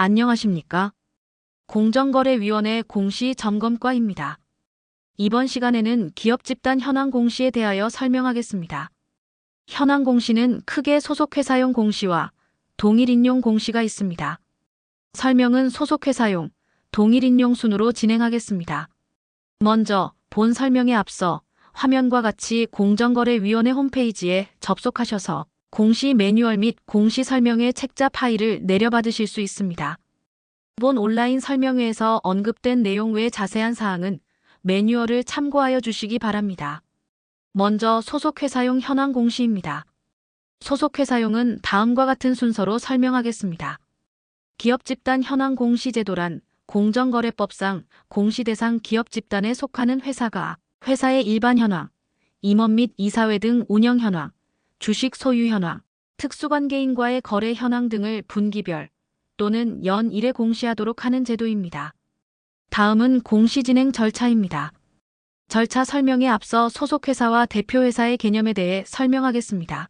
안녕하십니까? 공정거래위원회 공시점검과입니다. 이번 시간에는 기업 집단 현황 공시에 대하여 설명하겠습니다. 현황 공시는 크게 소속회사용 공시와 동일인용 공시가 있습니다. 설명은 소속회사용, 동일인용 순으로 진행하겠습니다. 먼저 본 설명에 앞서 화면과 같이 공정거래위원회 홈페이지에 접속하셔서 공시 매뉴얼 및 공시 설명회 책자 파일을 내려받으실 수 있습니다. 이번 온라인 설명회에서 언급된 내용 외 자세한 사항은 매뉴얼을 참고하여 주시기 바랍니다. 먼저 소속회사용 현황 공시입니다. 소속회사용은 다음과 같은 순서로 설명하겠습니다. 기업 집단 현황 공시 제도란 공정거래법상 공시 대상 기업 집단에 속하는 회사가 회사의 일반 현황, 임원 및 이사회 등 운영 현황, 주식 소유 현황, 특수관계인과의 거래 현황 등을 분기별 또는 연 1회 공시하도록 하는 제도입니다. 다음은 공시 진행 절차입니다. 절차 설명에 앞서 소속회사와 대표회사의 개념에 대해 설명하겠습니다.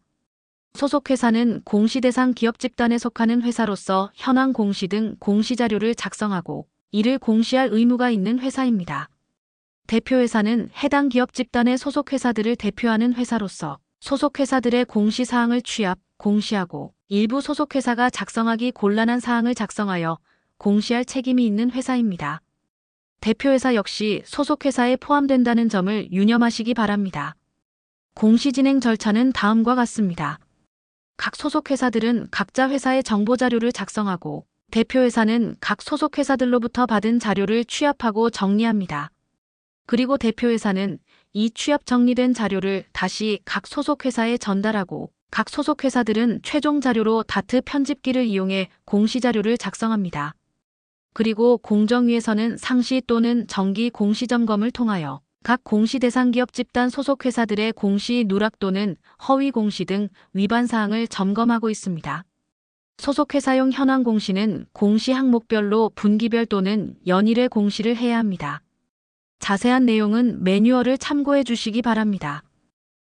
소속회사는 공시 대상 기업 집단에 속하는 회사로서 현황 공시 등 공시 자료를 작성하고 이를 공시할 의무가 있는 회사입니다. 대표회사는 해당 기업 집단의 소속회사들을 대표하는 회사로서 소속회사들의 공시사항을 취합, 공시하고 일부 소속회사가 작성하기 곤란한 사항을 작성하여 공시할 책임이 있는 회사입니다. 대표회사 역시 소속회사에 포함된다는 점을 유념하시기 바랍니다. 공시 진행 절차는 다음과 같습니다. 각 소속회사들은 각자 회사의 정보자료를 작성하고 대표회사는 각 소속회사들로부터 받은 자료를 취합하고 정리합니다. 그리고 대표회사는 이 취합 정리된 자료를 다시 각 소속회사에 전달하고 각 소속회사들은 최종 자료로 다트 편집기를 이용해 공시자료를 작성합니다. 그리고 공정위에서는 상시 또는 정기 공시점검을 통하여 각 공시 대상 기업 집단 소속회사들의 공시 누락 또는 허위 공시 등 위반 사항을 점검하고 있습니다. 소속회사용 현황 공시는 공시 항목별로 분기별 또는 연일의 공시를 해야 합니다. 자세한 내용은 매뉴얼을 참고해 주시기 바랍니다.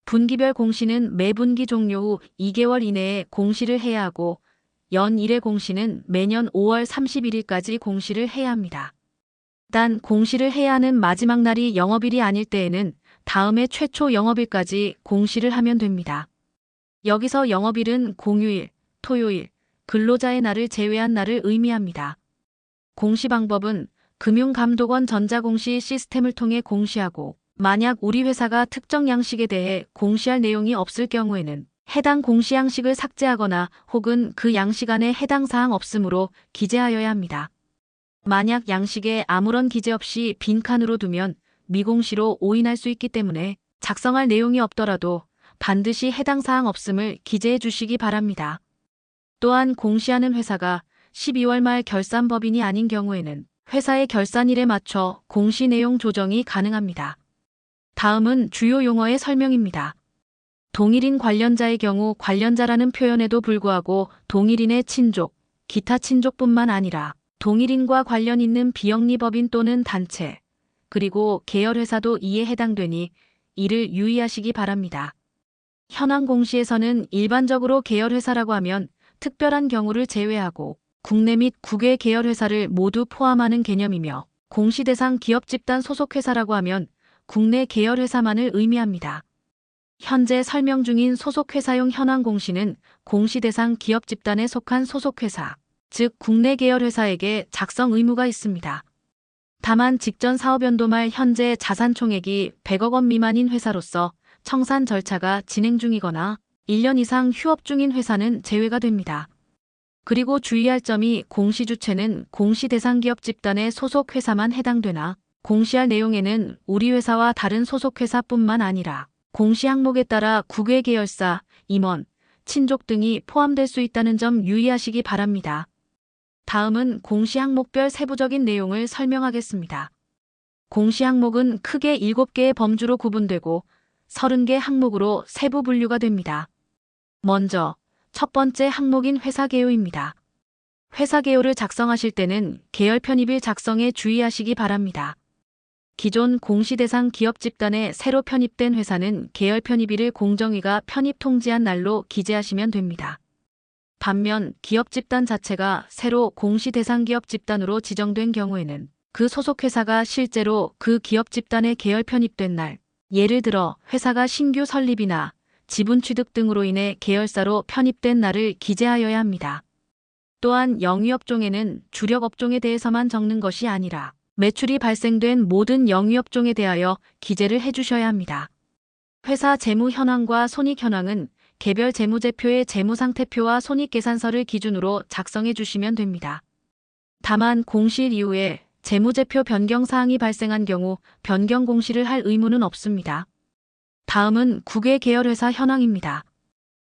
분기별 공시는 매분기 종료 후 2개월 이내에 공시를 해야 하고 연 1회 공시는 매년 5월 31일까지 공시를 해야 합니다. 단 공시를 해야 하는 마지막 날이 영업일이 아닐 때에는 다음해 최초 영업일까지 공시를 하면 됩니다. 여기서 영업일은 공휴일, 토요일, 근로자의 날을 제외한 날을 의미합니다. 공시 방법은 금융감독원 전자공시 시스템을 통해 공시하고 만약 우리 회사가 특정 양식에 대해 공시할 내용이 없을 경우에는 해당 공시 양식을 삭제하거나 혹은 그 양식 안에 해당 사항 없으므로 기재하여야 합니다. 만약 양식에 아무런 기재 없이 빈칸으로 두면 미공시로 오인할 수 있기 때문에 작성할 내용이 없더라도 반드시 해당 사항 없음을 기재해 주시기 바랍니다. 또한 공시하는 회사가 12월 말 결산법인이 아닌 경우에는 회사의 결산일에 맞춰 공시 내용 조정이 가능합니다. 다음은 주요 용어의 설명입니다. 동일인 관련자의 경우 관련자라는 표현에도 불구하고 동일인의 친족, 기타 친족뿐만 아니라 동일인과 관련 있는 비영리법인 또는 단체, 그리고 계열회사도 이에 해당되니 이를 유의하시기 바랍니다. 현황 공시에서는 일반적으로 계열회사라고 하면 특별한 경우를 제외하고 국내 및 국외 계열회사를 모두 포함하는 개념이며 공시 대상 기업 집단 소속회사라고 하면 국내 계열회사만을 의미합니다. 현재 설명 중인 소속회사용 현황 공시는 공시 대상 기업 집단에 속한 소속회사, 즉 국내 계열회사에게 작성 의무가 있습니다. 다만 직전 사업연도 말 현재 자산 총액이 100억 원 미만인 회사로서 청산 절차가 진행 중이거나 1년 이상 휴업 중인 회사는 제외가 됩니다. 그리고 주의할 점이 공시 주체는 공시 대상 기업 집단의 소속 회사만 해당되나 공시할 내용에는 우리 회사와 다른 소속 회사뿐만 아니라 공시 항목에 따라 국외 계열사, 임원, 친족 등이 포함될 수 있다는 점 유의하시기 바랍니다. 다음은 공시 항목별 세부적인 내용을 설명하겠습니다. 공시 항목은 크게 7개의 범주로 구분되고 30개 항목으로 세부 분류가 됩니다. 먼저 첫 번째 항목인 회사 개요입니다. 회사 개요를 작성하실 때는 계열 편입일 작성에 주의하시기 바랍니다. 기존 공시 대상 기업 집단에 새로 편입된 회사는 계열 편입일을 공정위가 편입 통지한 날로 기재하시면 됩니다. 반면 기업 집단 자체가 새로 공시 대상 기업 집단으로 지정된 경우에는 그 소속 회사가 실제로 그 기업 집단에 계열 편입된 날, 예를 들어 회사가 신규 설립이나 지분 취득 등으로 인해 계열사로 편입된 날을 기재하여야 합니다. 또한 영위업종에는 주력 업종에 대해서만 적는 것이 아니라 매출이 발생된 모든 영위업종에 대하여 기재를 해주셔야 합니다. 회사 재무 현황과 손익 현황은 개별 재무제표의 재무상태표와 손익계산서를 기준으로 작성해 주시면 됩니다. 다만 공시일 이후에 재무제표 변경 사항이 발생한 경우 변경 공시를 할 의무는 없습니다. 다음은 국외 계열회사 현황입니다.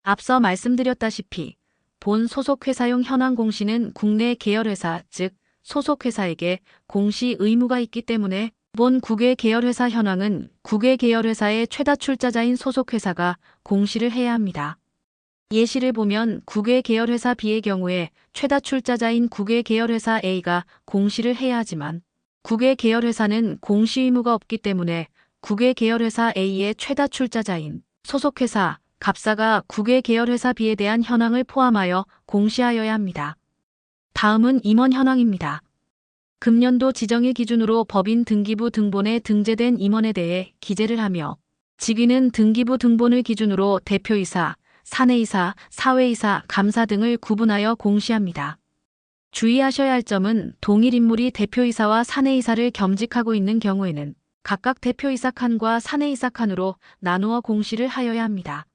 앞서 말씀드렸다시피 본 소속회사용 현황 공시는 국내 계열회사, 즉 소속회사에게 공시 의무가 있기 때문에 본 국외 계열회사 현황은 국외 계열회사의 최다 출자자인 소속회사가 공시를 해야 합니다. 예시를 보면 국외 계열회사 B의 경우에 최다 출자자인 국외 계열회사 A가 공시를 해야 하지만 국외 계열회사는 공시 의무가 없기 때문에 국외 계열회사 A의 최다 출자자인 소속회사 갑사가 국외 계열회사 B에 대한 현황을 포함하여 공시하여야 합니다. 다음은 임원 현황입니다. 금년도 지정일 기준으로 법인 등기부 등본에 등재된 임원에 대해 기재를 하며 직위는 등기부 등본을 기준으로 대표이사, 사내이사, 사외이사, 감사 등을 구분하여 공시합니다. 주의하셔야 할 점은 동일 인물이 대표이사와 사내이사를 겸직하고 있는 경우에는 각각 대표이사 칸과 사내이사 칸으로 나누어 공시를 하여야 합니다.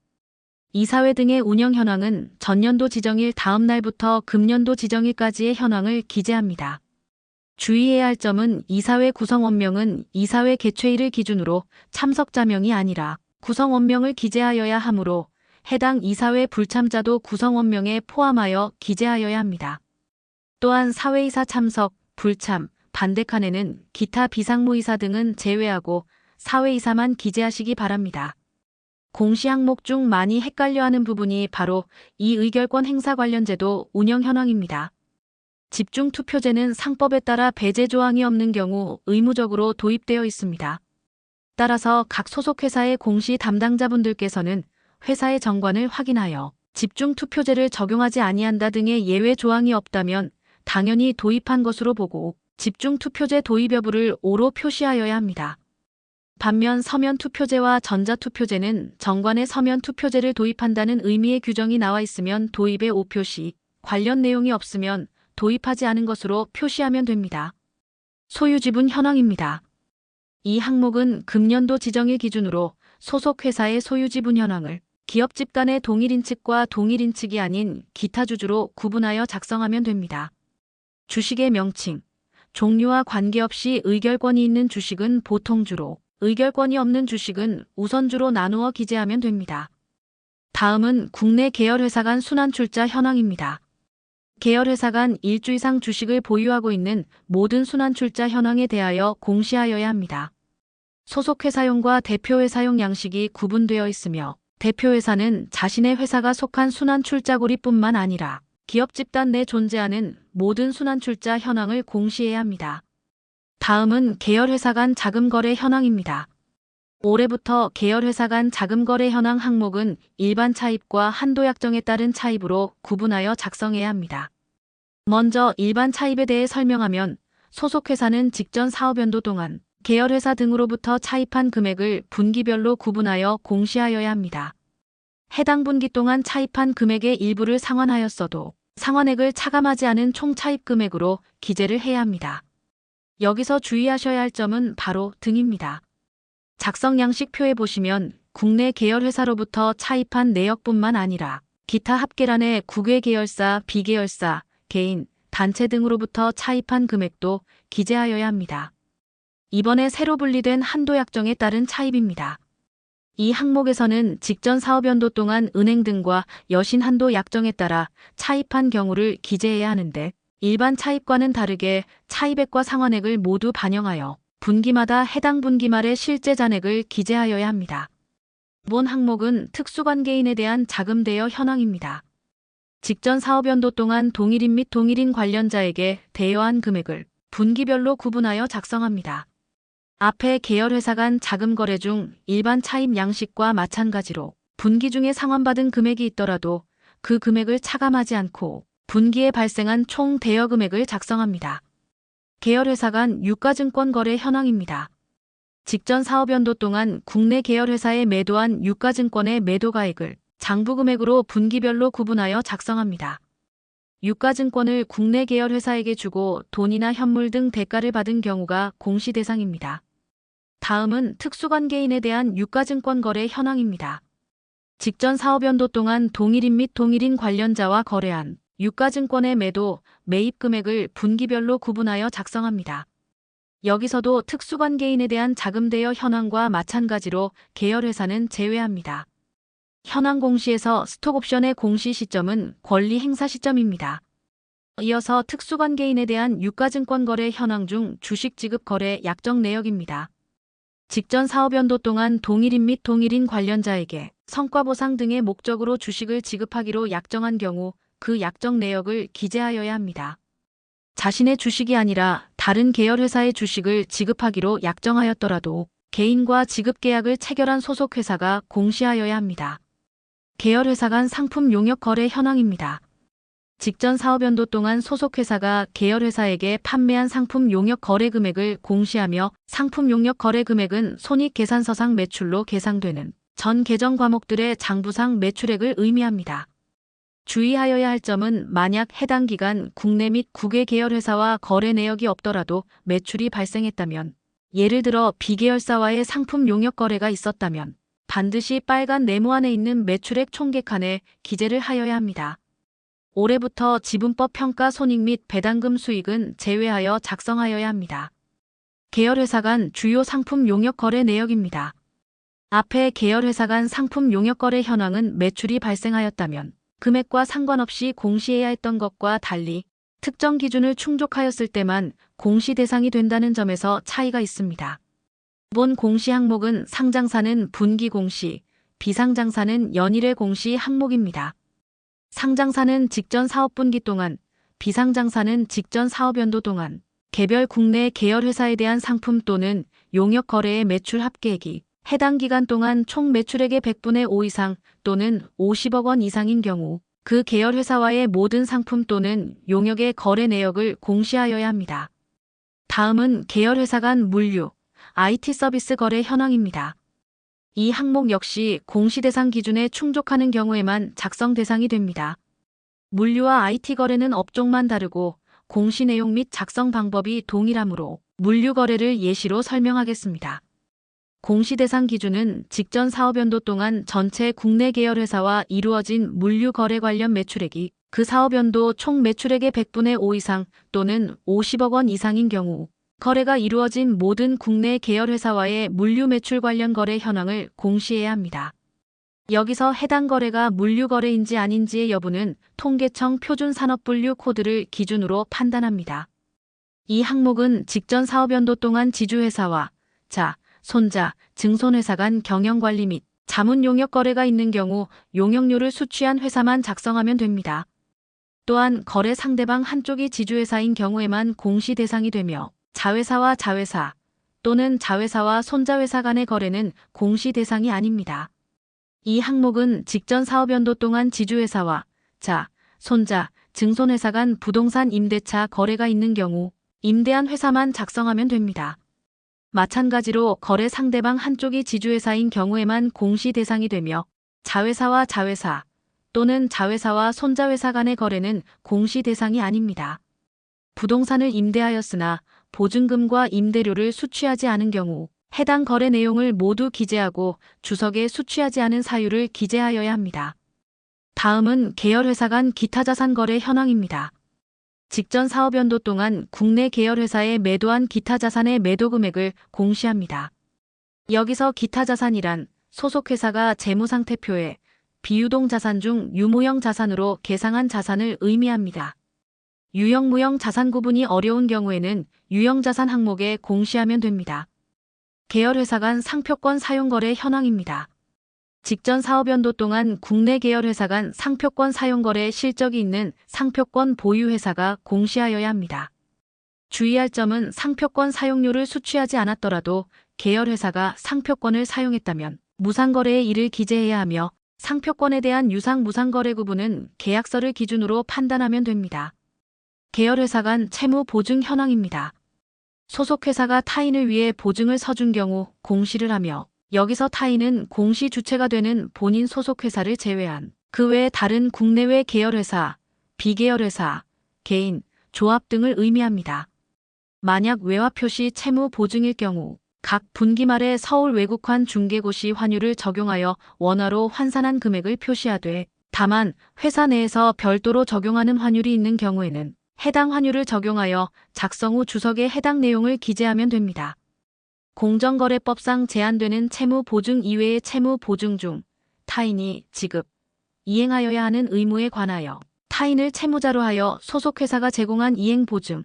이사회 등의 운영 현황은 전년도 지정일 다음 날부터 금년도 지정일까지의 현황을 기재합니다. 주의해야 할 점은 이사회 구성원명은 이사회 개최일을 기준으로 참석자명이 아니라 구성원명을 기재하여야 하므로 해당 이사회 불참자도 구성원명에 포함하여 기재하여야 합니다. 또한 사회이사 참석, 불참, 반대 칸에는 기타 비상무이사 등은 제외하고 사회이사만 기재하시기 바랍니다. 공시 항목 중 많이 헷갈려하는 부분이 바로 이 의결권 행사 관련 제도 운영 현황입니다. 집중투표제는 상법에 따라 배제 조항이 없는 경우 의무적으로 도입되어 있습니다. 따라서 각 소속회사의 공시 담당자분들께서는 회사의 정관을 확인하여 집중투표제를 적용하지 아니한다 등의 예외 조항이 없다면 당연히 도입한 것으로 보고 집중투표제 도입 여부를 오로 표시하여야 합니다. 반면 서면투표제와 전자투표제는 정관에 서면투표제를 도입한다는 의미의 규정이 나와 있으면 도입의 오표시, 관련 내용이 없으면 도입하지 않은 것으로 표시하면 됩니다. 소유지분 현황입니다. 이 항목은 금년도 지정일 기준으로 소속 회사의 소유지분 현황을 기업 집단의 동일인 측과 동일인 측이 아닌 기타 주주로 구분하여 작성하면 됩니다. 주식의 명칭, 종류와 관계없이 의결권이 있는 주식은 보통주로, 의결권이 없는 주식은 우선주로 나누어 기재하면 됩니다. 다음은 국내 계열회사 간 순환출자 현황입니다. 계열회사 간 일주 이상 주식을 보유하고 있는 모든 순환출자 현황에 대하여 공시하여야 합니다. 소속회사용과 대표회사용 양식이 구분되어 있으며 대표회사는 자신의 회사가 속한 순환출자고리뿐만 아니라 기업 집단 내 존재하는 모든 순환출자 현황을 공시해야 합니다. 다음은 계열회사 간 자금거래 현황입니다. 올해부터 계열회사 간 자금거래 현황 항목은 일반 차입과 한도약정에 따른 차입으로 구분하여 작성해야 합니다. 먼저 일반 차입에 대해 설명하면 소속회사는 직전 사업연도 동안 계열회사 등으로부터 차입한 금액을 분기별로 구분하여 공시하여야 합니다. 해당 분기 동안 차입한 금액의 일부를 상환하였어도 상환액을 차감하지 않은 총 차입 금액으로 기재를 해야 합니다. 여기서 주의하셔야 할 점은 바로 등입니다. 작성 양식표에 보시면 국내 계열회사로부터 차입한 내역뿐만 아니라 기타 합계란에 국외 계열사, 비계열사, 개인, 단체 등으로부터 차입한 금액도 기재하여야 합니다. 이번에 새로 분리된 한도약정에 따른 차입입니다. 이 항목에서는 직전 사업연도 동안 은행 등과 여신한도 약정에 따라 차입한 경우를 기재해야 하는데 일반 차입과는 다르게 차입액과 상환액을 모두 반영하여 분기마다 해당 분기 말의 실제 잔액을 기재하여야 합니다. 이번 항목은 특수관계인에 대한 자금 대여 현황입니다. 직전 사업연도 동안 동일인 및 동일인 관련자에게 대여한 금액을 분기별로 구분하여 작성합니다. 앞에 계열회사 간 자금 거래 중 일반 차입 양식과 마찬가지로 분기 중에 상환받은 금액이 있더라도 그 금액을 차감하지 않고 분기에 발생한 총 대여 금액을 작성합니다. 계열회사 간 유가증권 거래 현황입니다. 직전 사업연도 동안 국내 계열회사에 매도한 유가증권의 매도가액을 장부금액으로 분기별로 구분하여 작성합니다. 유가증권을 국내 계열회사에게 주고 돈이나 현물 등 대가를 받은 경우가 공시 대상입니다. 다음은 특수관계인에 대한 유가증권 거래 현황입니다. 직전 사업연도 동안 동일인 및 동일인 관련자와 거래한 유가증권의 매도, 매입 금액을 분기별로 구분하여 작성합니다. 여기서도 특수관계인에 대한 자금 대여 현황과 마찬가지로 계열회사는 제외합니다. 현황 공시에서 스톡옵션의 공시 시점은 권리 행사 시점입니다. 이어서 특수관계인에 대한 유가증권 거래 현황 중 주식 지급 거래 약정 내역입니다. 직전 사업연도 동안 동일인 및 동일인 관련자에게 성과보상 등의 목적으로 주식을 지급하기로 약정한 경우 그 약정 내역을 기재하여야 합니다. 자신의 주식이 아니라 다른 계열회사의 주식을 지급하기로 약정하였더라도 개인과 지급계약을 체결한 소속회사가 공시하여야 합니다. 계열회사 간 상품 용역 거래 현황입니다. 직전 사업연도 동안 소속회사가 계열회사에게 판매한 상품 용역 거래 금액을 공시하며 상품 용역 거래 금액은 손익계산서상 매출로 계상되는 전 계정 과목들의 장부상 매출액을 의미합니다. 주의하여야 할 점은 만약 해당 기간 국내 및 국외 계열회사와 거래 내역이 없더라도 매출이 발생했다면, 예를 들어 비계열사와의 상품 용역 거래가 있었다면 반드시 빨간 네모안에 있는 매출액 총객칸에 기재를 하여야 합니다. 올해부터 지분법 평가 손익 및 배당금 수익은 제외하여 작성하여야 합니다. 계열회사 간 주요 상품 용역 거래 내역입니다. 앞에 계열회사 간 상품 용역 거래 현황은 매출이 발생하였다면 금액과 상관없이 공시해야 했던 것과 달리 특정 기준을 충족하였을 때만 공시 대상이 된다는 점에서 차이가 있습니다. 이번 공시 항목은 상장사는 분기 공시, 비상장사는 연일의 공시 항목입니다. 상장사는 직전 사업분기 동안, 비상장사는 직전 사업연도 동안 개별 국내 계열회사에 대한 상품 또는 용역 거래의 매출 합계액이 해당 기간 동안 총 매출액의 100분의 5 이상 또는 50억 원 이상인 경우 그 계열회사와의 모든 상품 또는 용역의 거래 내역을 공시하여야 합니다. 다음은 계열회사 간 물류, IT 서비스 거래 현황입니다. 이 항목 역시 공시 대상 기준에 충족하는 경우에만 작성 대상이 됩니다. 물류와 IT 거래는 업종만 다르고 공시 내용 및 작성 방법이 동일하므로 물류 거래를 예시로 설명하겠습니다. 공시 대상 기준은 직전 사업연도 동안 전체 국내 계열회사와 이루어진 물류 거래 관련 매출액이 그 사업연도 총 매출액의 100분의 5 이상 또는 50억 원 이상인 경우 거래가 이루어진 모든 국내 계열회사와의 물류 매출 관련 거래 현황을 공시해야 합니다. 여기서 해당 거래가 물류 거래인지 아닌지의 여부는 통계청 표준산업분류 코드를 기준으로 판단합니다. 이 항목은 직전 사업연도 동안 지주회사와 손자, 증손회사 간 경영관리 및 자문 용역 거래가 있는 경우 용역료를 수취한 회사만 작성하면 됩니다. 또한 거래 상대방 한쪽이 지주회사인 경우에만 공시 대상이 되며 자회사와 자회사 또는 자회사와 손자회사 간의 거래는 공시 대상이 아닙니다. 이 항목은 직전 사업연도 동안 지주회사와 손자, 증손회사 간 부동산 임대차 거래가 있는 경우 임대한 회사만 작성하면 됩니다. 마찬가지로 거래 상대방 한쪽이 지주회사인 경우에만 공시 대상이 되며 자회사와 자회사 또는 자회사와 손자회사 간의 거래는 공시 대상이 아닙니다. 부동산을 임대하였으나 보증금과 임대료를 수취하지 않은 경우 해당 거래 내용을 모두 기재하고 주석에 수취하지 않은 사유를 기재하여야 합니다. 다음은 계열회사 간 기타 자산 거래 현황입니다. 직전 사업연도 동안 국내 계열회사에 매도한 기타 자산의 매도 금액을 공시합니다. 여기서 기타 자산이란 소속회사가 재무상태표에 비유동 자산 중 유무형 자산으로 계상한 자산을 의미합니다. 유형 무형 자산 구분이 어려운 경우에는 유형 자산 항목에 공시하면 됩니다. 계열회사 간 상표권 사용거래 현황입니다. 직전 사업연도 동안 국내 계열회사 간 상표권 사용거래 실적이 있는 상표권 보유회사가 공시하여야 합니다. 주의할 점은 상표권 사용료를 수취하지 않았더라도 계열회사가 상표권을 사용했다면 무상거래의 일을 기재해야 하며 상표권에 대한 유상무상거래 구분은 계약서를 기준으로 판단하면 됩니다. 계열회사 간 채무 보증 현황입니다. 소속회사가 타인을 위해 보증을 서준 경우 공시를 하며 여기서 타인은 공시 주체가 되는 본인 소속회사를 제외한 그 외 다른 국내외 계열회사, 비계열회사, 개인, 조합 등을 의미합니다. 만약 외화 표시 채무 보증일 경우 각 분기 말에 서울 외국환 중개고시 환율을 적용하여 원화로 환산한 금액을 표시하되 다만 회사 내에서 별도로 적용하는 환율이 있는 경우에는 해당 환율을 적용하여 작성 후 주석에 해당 내용을 기재하면 됩니다. 공정거래법상 제한되는 채무 보증 이외의 채무 보증 중 타인이 지급, 이행하여야 하는 의무에 관하여 타인을 채무자로 하여 소속회사가 제공한 이행보증,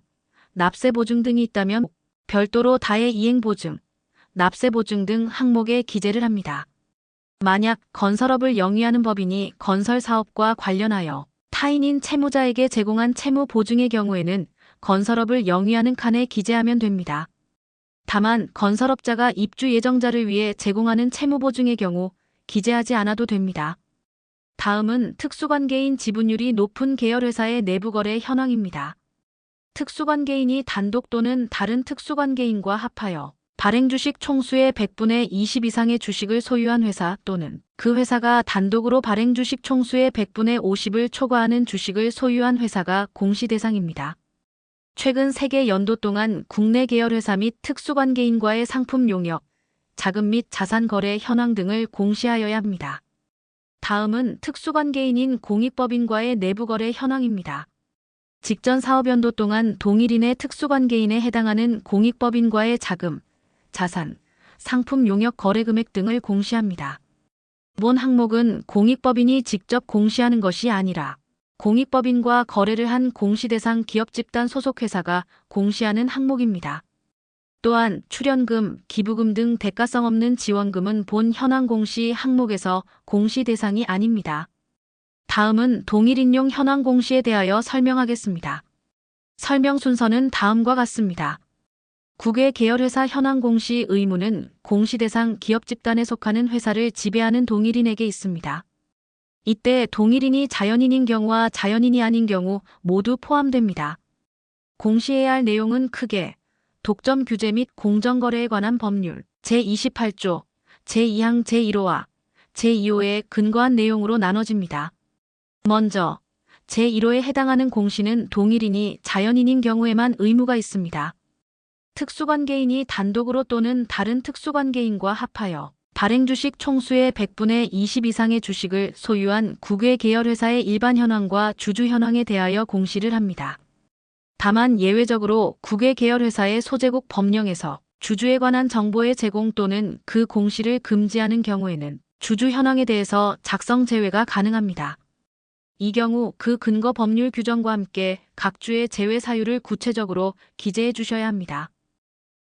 납세보증 등이 있다면 별도로 다의 이행보증, 납세보증 등 항목에 기재를 합니다. 만약 건설업을 영위하는 법인이 건설사업과 관련하여 타인인 채무자에게 제공한 채무보증의 경우에는 건설업을 영위하는 칸에 기재하면 됩니다. 다만 건설업자가 입주 예정자를 위해 제공하는 채무보증의 경우 기재하지 않아도 됩니다. 다음은 특수관계인 지분율이 높은 계열회사의 내부거래 현황입니다. 특수관계인이 단독 또는 다른 특수관계인과 합하여 발행주식 총수의 100분의 20 이상의 주식을 소유한 회사 또는 그 회사가 단독으로 발행주식 총수의 100분의 50을 초과하는 주식을 소유한 회사가 공시 대상입니다. 최근 세계 연도 동안 국내 계열회사 및 특수관계인과의 상품 용역, 자금 및 자산 거래 현황 등을 공시하여야 합니다. 다음은 특수관계인인 공익법인과의 내부거래 현황입니다. 직전 사업연도 동안 동일인의 특수관계인에 해당하는 공익법인과의 자금, 자산, 상품 용역 거래 금액 등을 공시합니다. 본 항목은 공익법인이 직접 공시하는 것이 아니라 공익법인과 거래를 한 공시대상 기업집단 소속회사가 공시하는 항목입니다. 또한 출연금, 기부금 등 대가성 없는 지원금은 본 현황 공시 항목에서 공시 대상이 아닙니다. 다음은 동일인용 현황 공시에 대하여 설명하겠습니다. 설명 순서는 다음과 같습니다. 국외 계열회사 현황 공시 의무는 공시 대상 기업 집단에 속하는 회사를 지배하는 동일인에게 있습니다. 이때 동일인이 자연인인 경우와 자연인이 아닌 경우 모두 포함됩니다. 공시해야 할 내용은 크게 독점 규제 및 공정거래에 관한 법률 제28조, 제2항 제1호와 제2호에 근거한 내용으로 나눠집니다. 먼저 제1호에 해당하는 공시는 동일인이 자연인인 경우에만 의무가 있습니다. 특수관계인이 단독으로 또는 다른 특수관계인과 합하여 발행주식 총수의 100분의 20 이상의 주식을 소유한 국외 계열회사의 일반 현황과 주주 현황에 대하여 공시를 합니다. 다만 예외적으로 국외 계열회사의 소재국 법령에서 주주에 관한 정보의 제공 또는 그 공시를 금지하는 경우에는 주주 현황에 대해서 작성 제외가 가능합니다. 이 경우 그 근거 법률 규정과 함께 각 주의 제외 사유를 구체적으로 기재해 주셔야 합니다.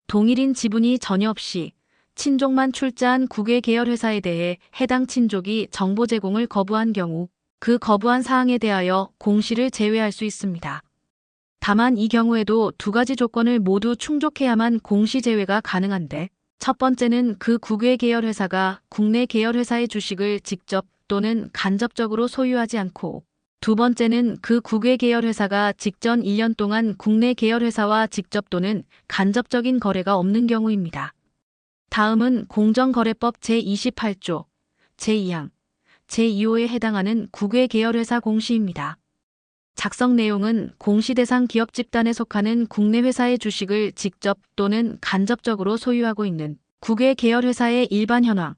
동일인 지분이 전혀 없이 친족만 출자한 국외 계열회사에 대해 해당 친족이 정보 제공을 거부한 경우 그 거부한 사항에 대하여 공시를 제외할 수 있습니다. 다만 이 경우에도 두 가지 조건을 모두 충족해야만 공시 제외가 가능한데 첫 번째는 그 국외 계열회사가 국내 계열회사의 주식을 직접 또는 간접적으로 소유하지 않고 두 번째는 그 국외 계열회사가 직전 1년 동안 국내 계열회사와 직접 또는 간접적인 거래가 없는 경우입니다. 다음은 공정거래법 제28조, 제2항, 제2호에 해당하는 국외 계열회사 공시입니다. 작성 내용은 공시 대상 기업 집단에 속하는 국내 회사의 주식을 직접 또는 간접적으로 소유하고 있는 국외 계열회사의 일반 현황,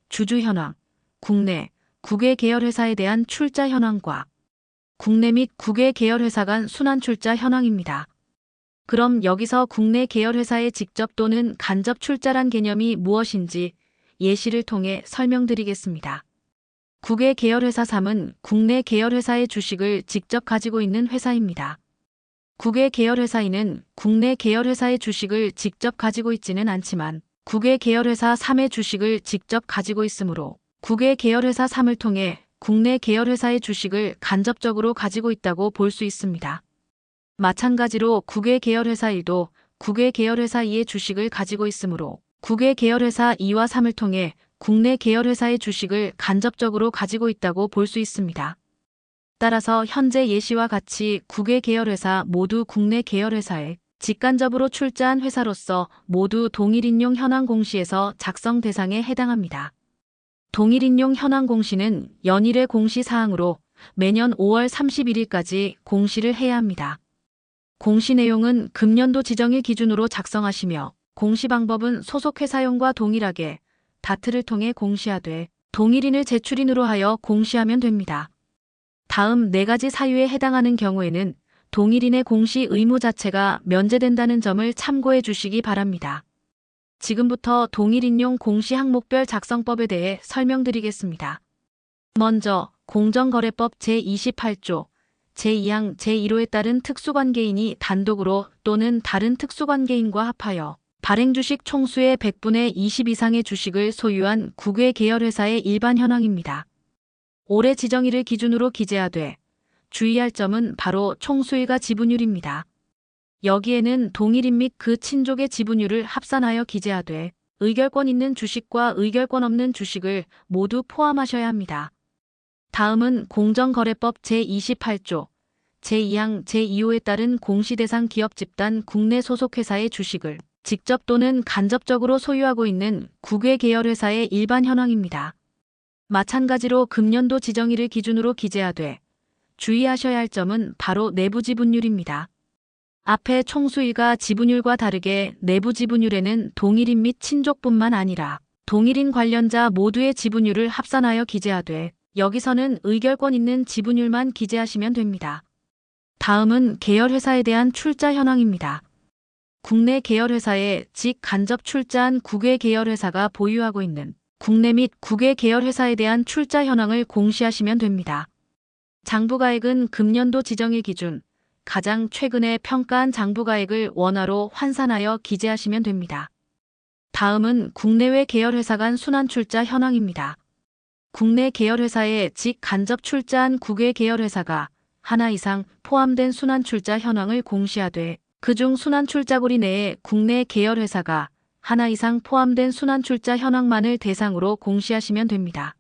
주주 현황, 국내, 국외 계열회사에 대한 출자 현황과 국내 및 국외 계열회사 간 순환 출자 현황입니다. 그럼 여기서 국내 계열회사의 직접 또는 간접 출자란 개념이 무엇인지 예시를 통해 설명드리겠습니다. 국외 계열회사 3은 국내 계열회사의 주식을 직접 가지고 있는 회사입니다. 국외 계열회사 2는 국내 계열회사의 주식을 직접 가지고 있지는 않지만 국외 계열회사 3의 주식을 직접 가지고 있으므로 국외 계열회사 3을 통해 국내 계열회사의 주식을 간접적으로 가지고 있다고 볼 수 있습니다. 마찬가지로 국외 계열회사 1도 국외 계열회사 2의 주식을 가지고 있으므로 국외 계열회사 2와 3을 통해 국내 계열회사의 주식을 간접적으로 가지고 있다고 볼 수 있습니다. 따라서 현재 예시와 같이 9개 계열회사 모두 국내 계열회사에 직간접으로 출자한 회사로서 모두 동일인용 현황공시에서 작성 대상에 해당합니다. 동일인용 현황공시는 연일의 공시사항으로 매년 5월 31일까지 공시를 해야 합니다. 공시 내용은 금년도 지정일 기준으로 작성하시며 공시 방법은 소속회사용과 동일하게 다트를 통해 공시하되 동일인을 제출인으로 하여 공시하면 됩니다. 다음 4가지 사유에 해당하는 경우에는 동일인의 공시 의무 자체가 면제된다는 점을 참고해 주시기 바랍니다. 지금부터 동일인용 공시 항목별 작성법에 대해 설명드리겠습니다. 먼저 공정거래법 제28조 제2항 제1호에 따른 특수관계인이 단독으로 또는 다른 특수관계인과 합하여 발행주식 총수의 100분의 20 이상의 주식을 소유한 9개 계열회사의 일반 현황입니다. 올해 지정일을 기준으로 기재하되 주의할 점은 바로 총수일과 지분율입니다. 여기에는 동일인 및 그 친족의 지분율을 합산하여 기재하되 의결권 있는 주식과 의결권 없는 주식을 모두 포함하셔야 합니다. 다음은 공정거래법 제28조 제2항 제2호에 따른 공시대상 기업 집단 국내 소속회사의 주식을 직접 또는 간접적으로 소유하고 있는 9개 계열회사의 일반 현황입니다. 마찬가지로 금년도 지정일을 기준으로 기재하되 주의하셔야 할 점은 바로 내부 지분율입니다. 앞에 총수일과 지분율과 다르게 내부 지분율에는 동일인 및 친족뿐만 아니라 동일인 관련자 모두의 지분율을 합산하여 기재하되 여기서는 의결권 있는 지분율만 기재하시면 됩니다. 다음은 계열회사에 대한 출자 현황입니다. 국내 계열회사에 직간접 출자한 9개 계열회사가 보유하고 있는 국내 및 9개 계열회사에 대한 출자 현황을 공시하시면 됩니다. 장부가액은 금년도 지정일 기준 가장 최근에 평가한 장부가액을 원화로 환산하여 기재하시면 됩니다. 다음은 국내외 계열회사 간 순환출자 현황입니다. 국내 계열회사에 직간접 출자한 9개 계열회사가 하나 이상 포함된 순환출자 현황을 공시하되 그중 순환출자고리 내에 국내 계열회사가 하나 이상 포함된 순환출자 현황만을 대상으로 공시하시면 됩니다.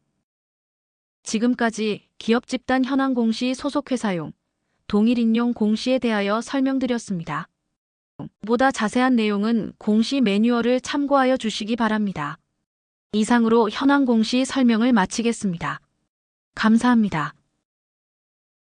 지금까지 기업집단 현황공시 소속회사용 동일인용 공시에 대하여 설명드렸습니다. 보다 자세한 내용은 공시 매뉴얼을 참고하여 주시기 바랍니다. 이상으로 현황공시 설명을 마치겠습니다. 감사합니다.